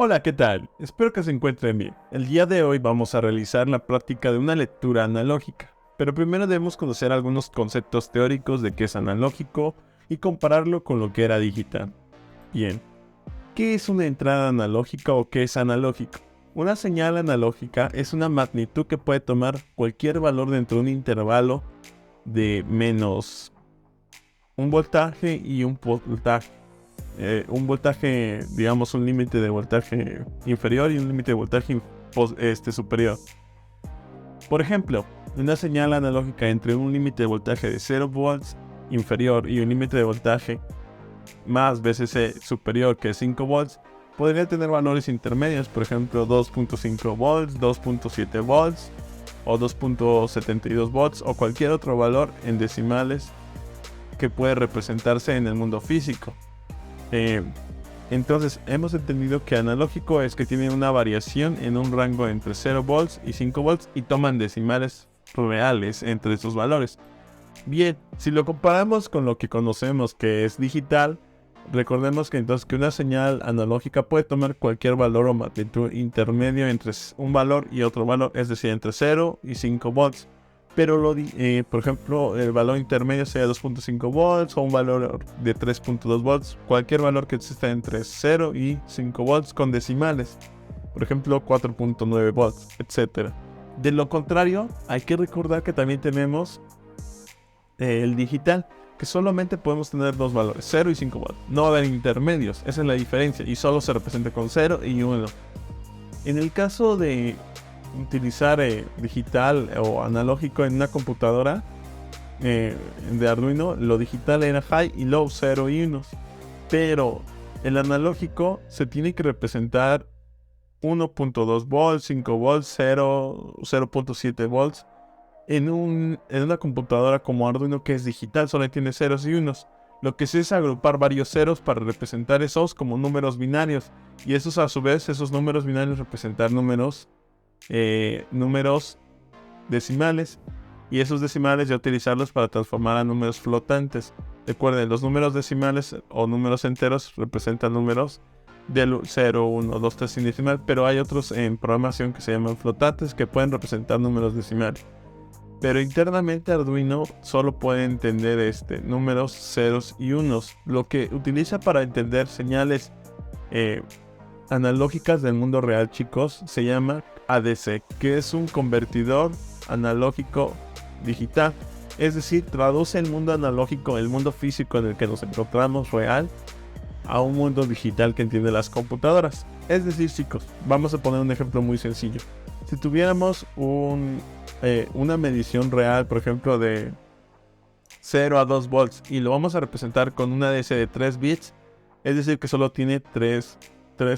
Hola, ¿qué tal? Espero que se encuentren bien. El día de hoy vamos a realizar la práctica de una lectura analógica, pero primero debemos conocer algunos conceptos teóricos de qué es analógico y compararlo con lo que era digital. Bien, ¿qué es una entrada analógica o qué es analógico? Una señal analógica es una magnitud que puede tomar cualquier valor dentro de un intervalo de menos un voltaje y un voltaje. Un voltaje, digamos, un límite de voltaje inferior y un límite de voltaje superior. Por ejemplo, una señal analógica entre un límite de voltaje de 0 volts inferior y un límite de voltaje más VCC superior que 5 volts podría tener valores intermedios, por ejemplo 2.5 volts, 2.7 volts o 2.72 volts o cualquier otro valor en decimales que puede representarse en el mundo físico. Entonces hemos entendido que analógico es que tiene una variación en un rango entre 0 volts y 5 volts y toman decimales reales entre esos valores. Bien, si lo comparamos con lo que conocemos que es digital, recordemos que entonces que una señal analógica puede tomar cualquier valor o magnitud intermedio entre un valor y otro valor, es decir, entre 0 y 5 volts. Pero por ejemplo, el valor intermedio sea 2.5 volts o un valor de 3.2 volts, cualquier valor que exista entre 0 y 5 volts con decimales, por ejemplo 4.9 volts, etc. De lo contrario, hay que recordar que también tenemos el digital, que solamente podemos tener dos valores, 0 y 5 volts. No va a haber intermedios, esa es la diferencia, y solo se representa con 0 y 1. En el caso de utilizar digital o analógico en una computadora de Arduino, lo digital era high y low, 0 y 1. Pero el analógico se tiene que representar 1.2 volts, 5 volts, 0, 0.7 volts. En una computadora como Arduino, que es digital, solo tiene ceros y unos. Lo que se es agrupar varios ceros para representar esos como números binarios. Y esos a su vez, esos números binarios representar números decimales, y esos decimales ya utilizarlos para transformar a números flotantes. Recuerden, los números decimales o números enteros representan números del 0, 1, 2, 3 sin decimal, pero hay otros en programación que se llaman flotantes que pueden representar números decimales. Pero internamente Arduino solo puede entender números ceros y unos. Lo que utiliza para entender señales analógicas del mundo real, chicos, se llama ADC, que es un convertidor analógico digital. Es decir, traduce el mundo analógico, el mundo físico en el que nos encontramos real, a un mundo digital que entiende las computadoras. Es decir, chicos, vamos a poner un ejemplo muy sencillo. Si tuviéramos una medición real, por ejemplo, de 0 a 2 volts y lo vamos a representar con una ADC de 3 bits, es decir, que solo tiene 3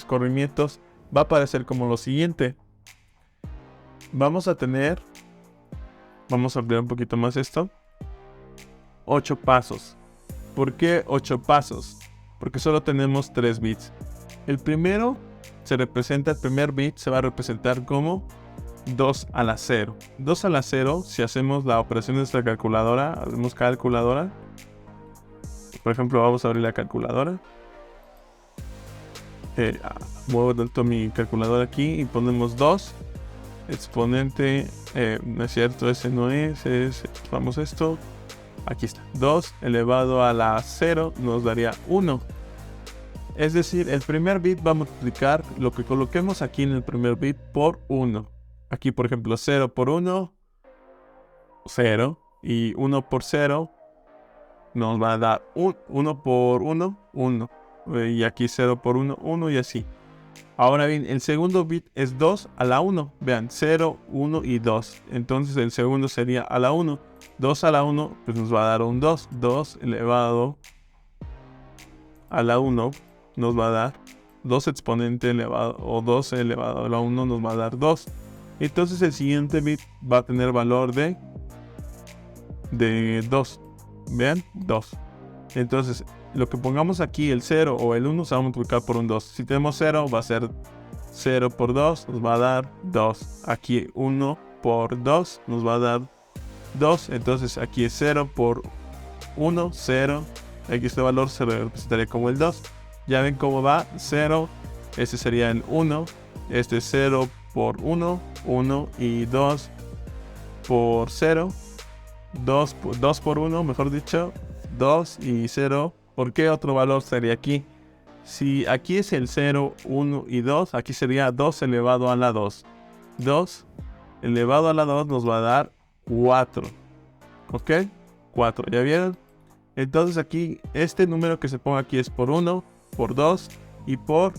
corrimientos, va a aparecer como lo siguiente. Vamos a ampliar un poquito más esto. 8 pasos. ¿Por qué 8 pasos? Porque solo tenemos 3 bits. El primer bit se va a representar como 2 a la 0. 2 a la 0, si hacemos la operación de nuestra calculadora, hacemos calculadora. Por ejemplo, vamos a abrir la calculadora. Muevo tanto mi calculadora aquí y ponemos 2. Exponente, no es cierto, ese no es, vamos esto. Aquí está, 2 elevado a la 0 nos daría 1. Es decir, el primer bit va a multiplicar lo que coloquemos aquí en el primer bit por 1. Aquí, por ejemplo, 0 por 1, 0. Y 1 por 0 nos va a dar 1 por 1, 1. Y aquí 0 por 1, 1 y así. Ahora bien, el segundo bit es 2 a la 1. Vean, 0, 1 y 2. Entonces el segundo sería a la 1. 2 a la 1 pues nos va a dar un 2. 2 elevado a la 1 nos va a dar 2 exponente elevado, o 2 elevado a la 1 nos va a dar 2. Entonces el siguiente bit va a tener valor de 2. Vean, 2. Entonces lo que pongamos aquí, el 0 o el 1, se va a multiplicar por un 2. Si tenemos 0, va a ser 0 por 2, nos va a dar 2. Aquí 1 por 2 nos va a dar 2. Entonces aquí es 0 por 1, 0. Aquí este valor se representaría como el 2. Ya ven cómo va, 0, Este sería el 1. Este es 0 por 1, 1 y 2 por 0. 2 por 1, mejor dicho, 2 y 0. ¿Por qué otro valor sería aquí? Si aquí es el 0, 1 y 2, aquí sería 2 elevado a la 2. 2 elevado a la 2 nos va a dar 4. ¿Ok? 4, ¿ya vieron? Entonces aquí, este número que se ponga aquí es por 1, por 2 y por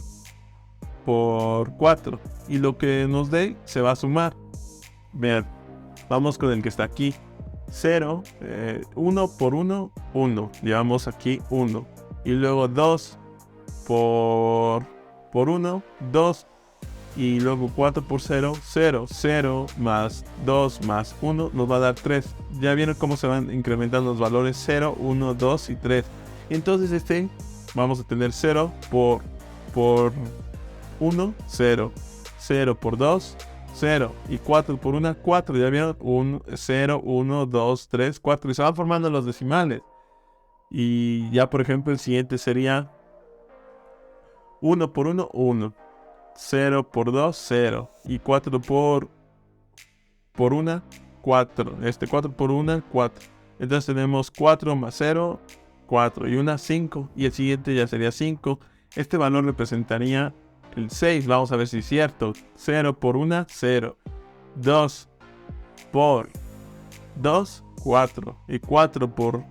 4. Y lo que nos dé se va a sumar. Vean, vamos con el que está aquí. 0, 1 por 1, 1. Llevamos aquí 1. Y luego 2 por 1, 2. Y luego 4 por 0, 0. 0 más 2 más 1 nos va a dar 3. Ya vieron cómo se van incrementando los valores 0, 1, 2 y 3. Entonces vamos a tener 0 por 1, 0. 0 por 2, 0. Y 4 por 1, 4. Ya vieron, 0, 1, 2, 3, 4. Y se van formando los decimales. Y ya por ejemplo el siguiente sería 1 por 1, 1. 0 por 2, 0. Y 4 por 1, 4. 4 por 1, 4. Entonces tenemos 4 más 0, 4. Y 1, 5. Y el siguiente ya sería 5. Este valor representaría el 6. Vamos a ver si es cierto. 0 por 1, 0. 2 por 2, 4. Y 4 por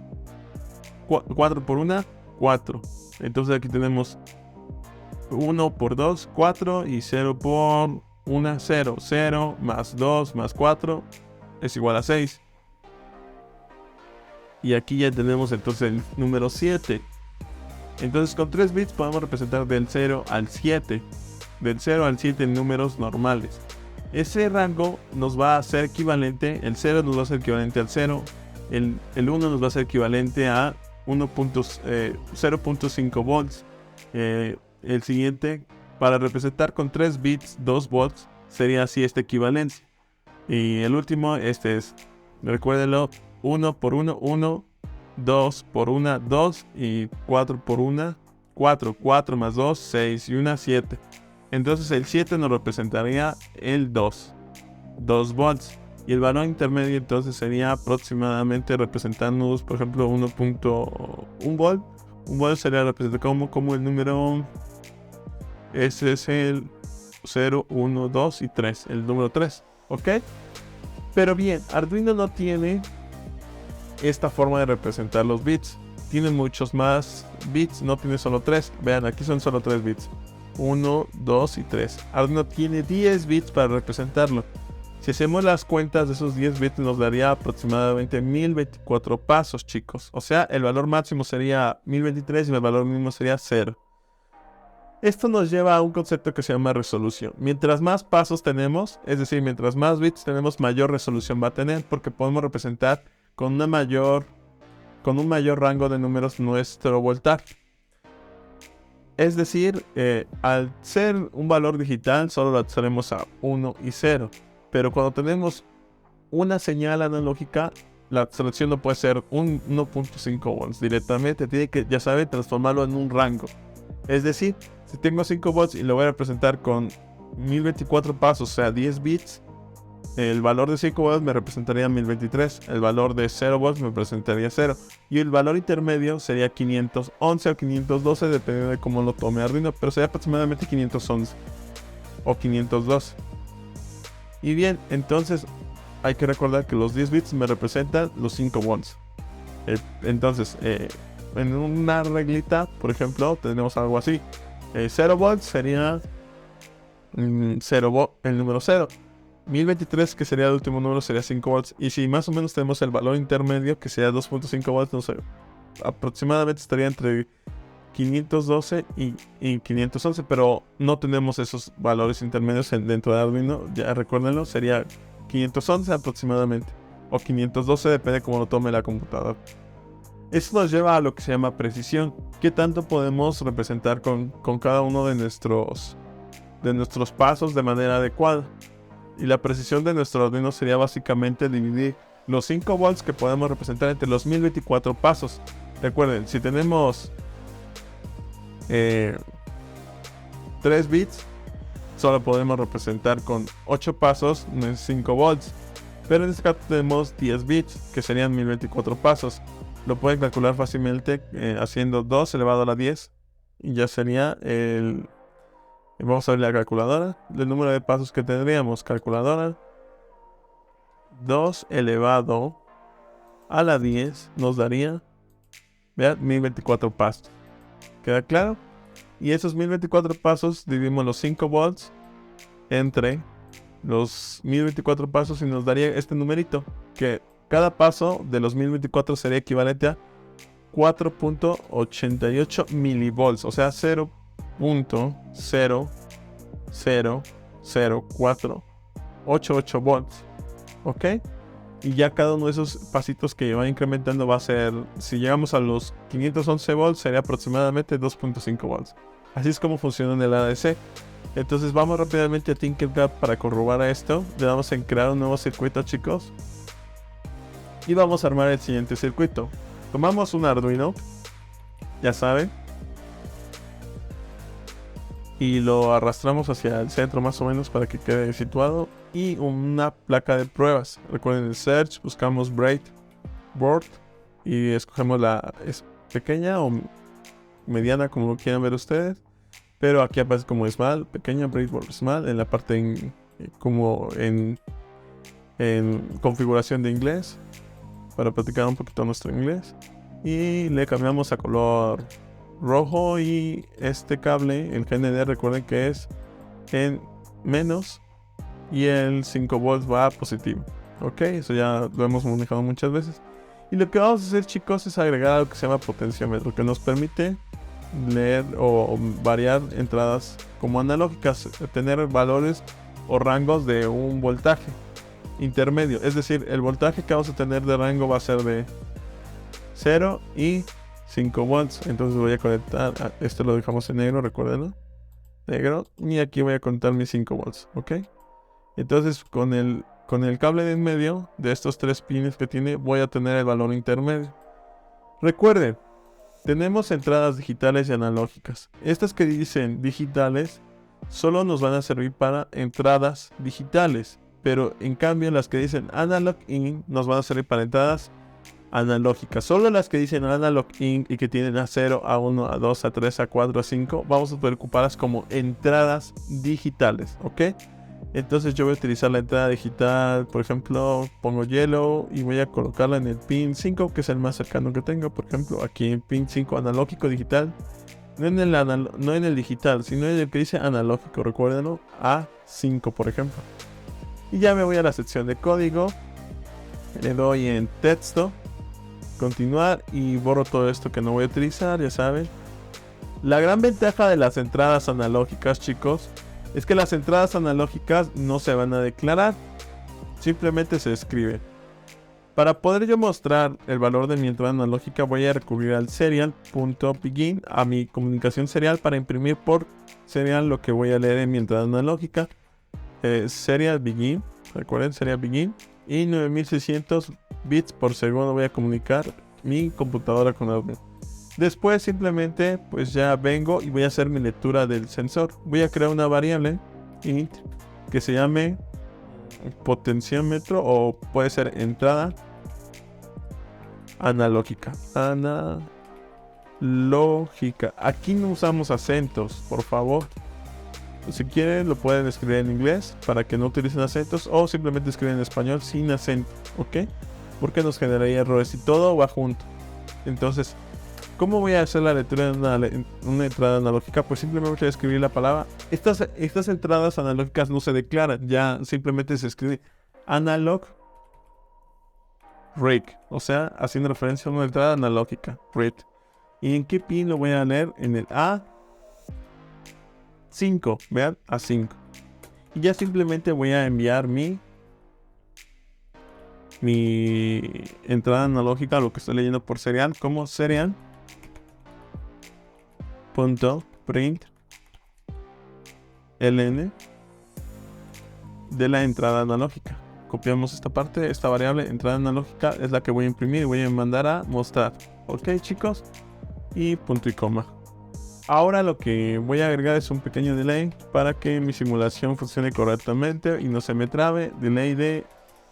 1, 4. Entonces aquí tenemos 1 por 2, 4 y 0 por 1, 0. 0 más 2 más 4 es igual a 6. Y aquí ya tenemos entonces el número 7. Entonces con 3 bits podemos representar del 0 al 7. Del 0 al 7 en números normales. Ese rango nos va a ser equivalente, el 0 nos va a ser equivalente al 0. El 1 nos va a ser equivalente a 0.5 volts. El siguiente, para representar con 3 bits 2 volts, sería así esta equivalencia. Y el último, este es, recuérdenlo, 1 por 1, 1, 2 por 1, 2 y 4 por 1, 4. 4 más 2, 6 y 1, 7. Entonces el 7 nos representaría el 2 volts. Y el valor intermedio entonces sería aproximadamente representándonos, por ejemplo, 1.1 volt. Un volt sería representado como el número. Ese es el 0, 1, 2 y 3. El número 3. ¿Ok? Pero bien, Arduino no tiene esta forma de representar los bits. Tiene muchos más bits, no tiene solo 3. Vean, aquí son solo 3 bits. 1, 2 y 3. Arduino tiene 10 bits para representarlo. Si hacemos las cuentas de esos 10 bits nos daría aproximadamente 1024 pasos, chicos. O sea, el valor máximo sería 1023 y el valor mínimo sería 0. Esto nos lleva a un concepto que se llama resolución. Mientras más pasos tenemos, es decir, mientras más bits tenemos, mayor resolución va a tener, porque podemos representar con un mayor rango de números nuestro voltaje. Es decir, al ser un valor digital, solo lo accederemos a 1 y 0. Pero cuando tenemos una señal analógica, la selección no puede ser 1.5 volts directamente. Tiene que, ya saben, transformarlo en un rango. Es decir, si tengo 5 volts y lo voy a representar con 1024 pasos, o sea 10 bits, el valor de 5 volts me representaría 1023, el valor de 0 volts me representaría 0, y el valor intermedio sería 511 o 512, dependiendo de cómo lo tome Arduino, pero sería aproximadamente 511 o 512. Y bien, entonces hay que recordar que los 10 bits me representan los 5 volts. Entonces, en una reglita, por ejemplo, tenemos algo así. 0 volts sería el número 0. 1023, que sería el último número, sería 5 volts. Y si más o menos tenemos el valor intermedio, que sería 2.5 volts, no sé, aproximadamente estaría entre 512 y 511, pero no tenemos esos valores intermedios dentro de Arduino. Ya recuérdenlo, sería 511 aproximadamente, o 512, depende de cómo lo tome la computadora. Esto nos lleva a lo que se llama precisión. ¿Qué tanto podemos representar con cada uno de nuestros pasos de manera adecuada? Y la precisión de nuestro Arduino sería básicamente dividir los 5 volts que podemos representar entre los 1024 pasos. Recuerden, si tenemos 3 bits, solo podemos representar con 8 pasos, no es 5 volts. Pero en este caso tenemos 10 bits, que serían 1024 pasos. Lo pueden calcular fácilmente haciendo 2 elevado a la 10. Y ya sería el... Vamos a ver la calculadora. El número de pasos que tendríamos. Calculadora. 2 elevado a la 10 nos daría, vean, 1024 pasos. ¿Queda claro? Y esos 1024 pasos dividimos los 5 volts entre los 1024 pasos y nos daría este numerito, que cada paso de los 1024 sería equivalente a 4.88 milivolts, o sea 0.0000488 volts, ¿ok? Y ya cada uno de esos pasitos que va incrementando va a ser, si llegamos a los 511 volts, sería aproximadamente 2.5 volts. Así es como funciona en el ADC. Entonces vamos rápidamente a Tinkercad para corroborar esto. Le damos en crear un nuevo circuito, chicos. Y vamos a armar el siguiente circuito. Tomamos un Arduino, ya saben, y lo arrastramos hacia el centro más o menos para que quede situado. Y una placa de pruebas. Recuerden el search, buscamos breadboard y escogemos la pequeña o mediana, como lo quieran ver ustedes. Pero aquí aparece como small, pequeña, breadboard small, en la parte como en configuración de inglés, para practicar un poquito nuestro inglés. Y le cambiamos a color rojo, y este cable, el GND, recuerden que es en menos y el 5 volts va a positivo. Ok, eso ya lo hemos manejado muchas veces. Y lo que vamos a hacer, chicos, es agregar algo que se llama potenciómetro, que nos permite leer o variar entradas como analógicas, tener valores o rangos de un voltaje intermedio. Es decir, el voltaje que vamos a tener de rango va a ser de 0 y 5 volts. Entonces voy a conectar, esto lo dejamos en negro, recuerden, negro, y aquí voy a conectar mis 5 volts, ok. Entonces con el cable de en medio de estos 3 pines que tiene, voy a tener el valor intermedio. Recuerden, tenemos entradas digitales y analógicas. Estas que dicen digitales solo nos van a servir para entradas digitales, pero en cambio las que dicen analog in nos van a servir para entradas analógicas. Solo las que dicen analog in y que tienen A0, A1, A2, A3, A4, A5 vamos a poder ocuparlas como entradas digitales, ¿ok? Entonces yo voy a utilizar la entrada digital, por ejemplo, pongo yellow y voy a colocarla en el pin 5, que es el más cercano que tengo. Por ejemplo, aquí en pin 5 analógico digital, no en el digital, sino en el que dice analógico, recuérdenlo, A5 por ejemplo. Y ya me voy a la sección de código, le doy en texto, continuar, y borro todo esto que no voy a utilizar, ya saben. La gran ventaja de las entradas analógicas, chicos, es que las entradas analógicas no se van a declarar, simplemente se escriben. Para poder yo mostrar el valor de mi entrada analógica, voy a recurrir al serial.begin, a mi comunicación serial, para imprimir por serial lo que voy a leer en mi entrada analógica. Serial begin, recuerden, serial begin, y 9600 bits por segundo voy a comunicar mi computadora con Arduino. Después simplemente pues ya vengo y voy a hacer mi lectura del sensor. Voy a crear una variable int que se llame potenciómetro, o puede ser entrada analógica. Aquí no usamos acentos, por favor. Si quieren lo pueden escribir en inglés para que no utilicen acentos, o simplemente escriben en español sin acento, ¿ok? Porque nos generaría errores y todo va junto. Entonces, ¿cómo voy a hacer la lectura de una entrada analógica? Pues simplemente voy a escribir la palabra. Estas entradas analógicas no se declaran, ya simplemente se escribe analog read, o sea, haciendo referencia a una entrada analógica, read. ¿Y en qué pin lo voy a leer? En el A5, vean, A5. Y ya simplemente voy a enviar mi entrada analógica, lo que estoy leyendo por serial, como serial.print ln de la entrada analógica. Copiamos esta parte, esta variable entrada analógica es la que voy a imprimir y voy a mandar a mostrar. Ok, chicos, y punto y coma. Ahora lo que voy a agregar es un pequeño delay para que mi simulación funcione correctamente y no se me trabe. Delay de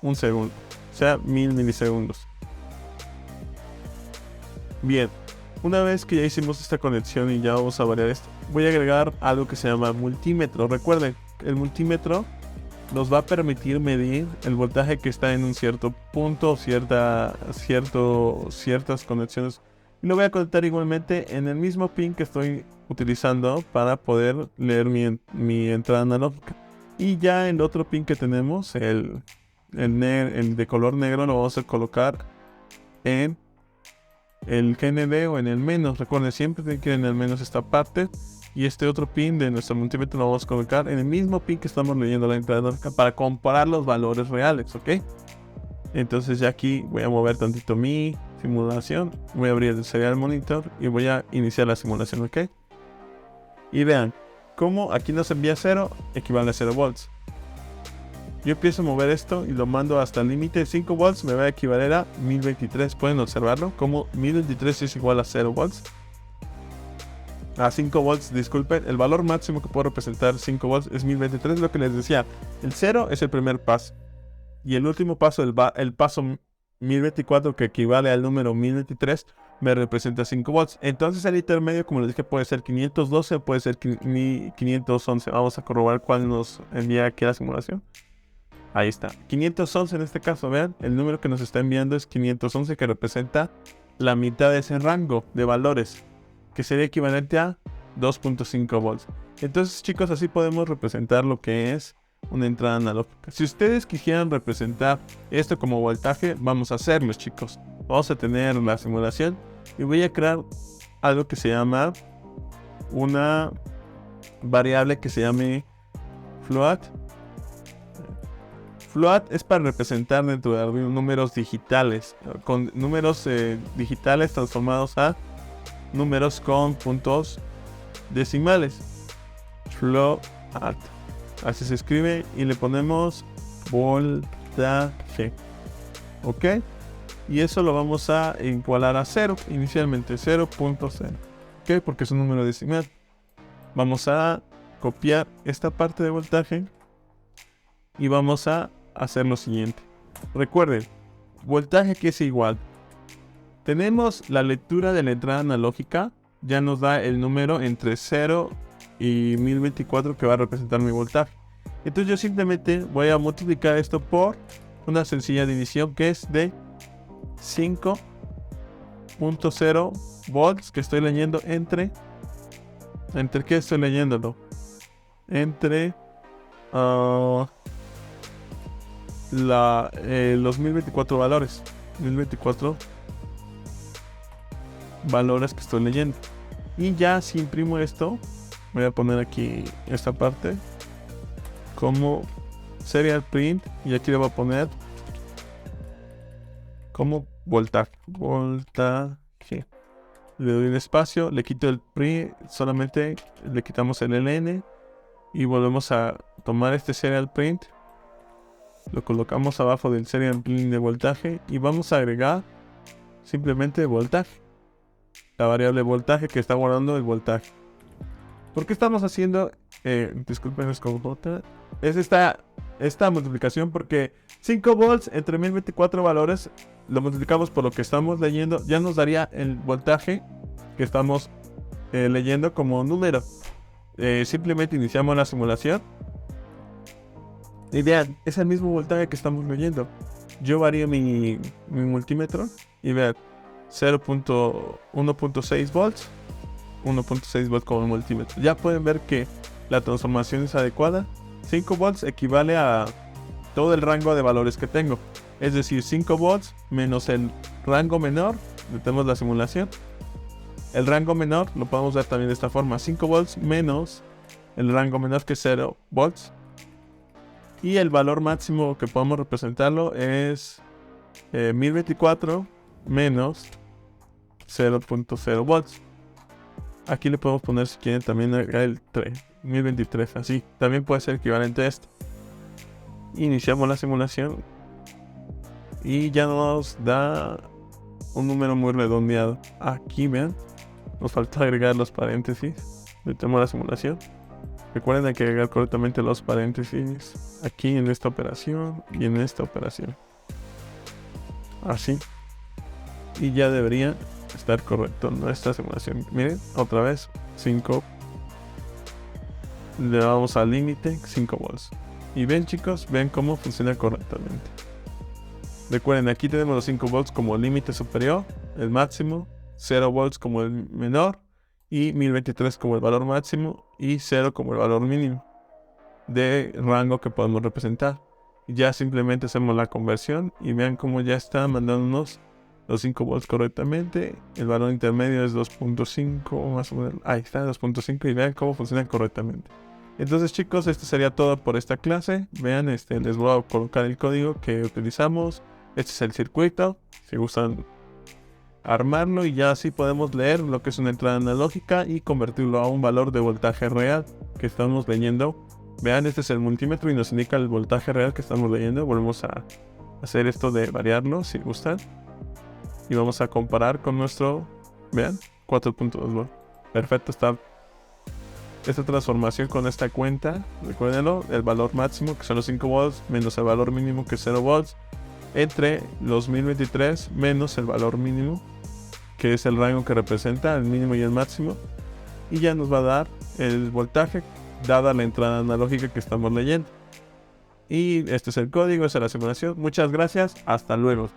1 segundo, o sea 1000 milisegundos. Bien, una vez que ya hicimos esta conexión y ya vamos a variar esto, voy a agregar algo que se llama multímetro. Recuerden, el multímetro nos va a permitir medir el voltaje que está en un cierto punto, ciertas conexiones. Y lo voy a conectar igualmente en el mismo pin que estoy utilizando para poder leer mi entrada analógica. Y ya el otro pin que tenemos, el de color negro, lo vamos a colocar en el GND o en el menos. Recuerden, siempre tienen que ir en el menos esta parte. Y este otro pin de nuestro multímetro lo vamos a colocar en el mismo pin que estamos leyendo la entrada analógica para comparar los valores reales, ¿ok? Entonces ya aquí voy a mover tantito mi simulación, voy a abrir el serial monitor y voy a iniciar la simulación, ¿ok? Y vean, como aquí nos envía 0, equivale a 0 volts. Yo empiezo a mover esto y lo mando hasta el límite de 5 volts, me va a equivaler a 1023. Pueden observarlo, como 1023 es igual a 0 volts. A 5 volts, disculpen, el valor máximo que puedo representar 5 volts es 1023, lo que les decía. El 0 es el primer paso. Y el último paso, el paso 1024, que equivale al número 1023, me representa 5 volts. Entonces el intermedio, como les dije, puede ser 512 o puede ser 511. Vamos a corroborar cuál nos envía aquí la simulación. Ahí está, 511 en este caso, vean, el número que nos está enviando es 511, que representa la mitad de ese rango de valores, que sería equivalente a 2.5 volts. Entonces, chicos, así podemos representar lo que es una entrada analógica. Si ustedes quisieran representar esto como voltaje, vamos a hacerlo, chicos. Vamos a tener la simulación y voy a crear algo que se llama una variable que se llame float. Float es para representar dentro de Arduino números digitales, con números digitales transformados a números con puntos decimales. Float, así se escribe, y le ponemos voltaje, ok, y eso lo vamos a igualar a 0, inicialmente 0.0, ok, porque es un número decimal. Vamos a copiar esta parte de voltaje y vamos a hacer lo siguiente. Recuerden, voltaje que es igual, tenemos la lectura de la entrada analógica, ya nos da el número entre 0 y 1024 que va a representar mi voltaje. Entonces yo simplemente voy a multiplicar esto por una sencilla división que es de 5.0 volts que estoy leyendo entre ¿qué estoy leyéndolo? Entre los 1024 valores. 1024 valores que estoy leyendo. Y ya si imprimo esto, voy a poner aquí esta parte como serial print y aquí le voy a poner como voltaje. Le doy un espacio, le quito el print, solamente le quitamos el ln y volvemos a tomar este serial print, lo colocamos abajo del serial print de voltaje y vamos a agregar simplemente voltaje, la variable voltaje que está guardando el voltaje. ¿Por qué estamos haciendo, disculpen, es con J, es esta multiplicación? Porque 5 volts entre 1024 valores lo multiplicamos por lo que estamos leyendo, ya nos daría el voltaje que estamos leyendo como número. Simplemente iniciamos la simulación y vean, es el mismo voltaje que estamos leyendo. Yo varío mi multímetro y vean, 1.6 volts 1.6 volts como multímetro. Ya pueden ver que la transformación es adecuada. 5 volts equivale a todo el rango de valores que tengo, es decir, 5 volts menos el rango menor. Tenemos la simulación, el rango menor lo podemos ver también de esta forma: 5 volts menos el rango menor, que es 0 volts, y el valor máximo que podemos representarlo es 1024 menos 0.0 volts. Aquí le podemos poner, si quieren, también el 1023, así. También puede ser equivalente a esto. Iniciamos la simulación y ya nos da un número muy redondeado. Aquí, vean, nos falta agregar los paréntesis. Detenemos la simulación. Recuerden, hay que agregar correctamente los paréntesis aquí en esta operación y en esta operación. Así. Y ya debería estar correcto nuestra simulación. Miren, otra vez, 5. Le damos al límite 5 volts. Y ven, chicos, ven cómo funciona correctamente. Recuerden, aquí tenemos los 5 volts como el límite superior, el máximo, 0 volts como el menor, y 1023 como el valor máximo, y 0 como el valor mínimo de rango que podemos representar. Ya simplemente hacemos la conversión y vean cómo ya está mandándonos los 5 volts correctamente. El valor intermedio es 2.5 más o menos. Ahí está, 2.5, y vean cómo funciona correctamente. Entonces, chicos, esto sería todo por esta clase. Vean, les voy a colocar el código que utilizamos. Este es el circuito, si gustan armarlo, y ya así podemos leer lo que es una entrada analógica y convertirlo a un valor de voltaje real que estamos leyendo. Vean, este es el multímetro y nos indica el voltaje real que estamos leyendo. Volvemos a hacer esto de variarlo si gustan. Y vamos a comparar con nuestro, vean, 4.2 volts. Perfecto, está esta transformación con esta cuenta. Recuérdenlo, el valor máximo que son los 5 volts menos el valor mínimo que es 0 volts. Entre los 1023 menos el valor mínimo, que es el rango que representa el mínimo y el máximo, y ya nos va a dar el voltaje dada la entrada analógica que estamos leyendo. Y este es el código, esta es la simulación. Muchas gracias, hasta luego.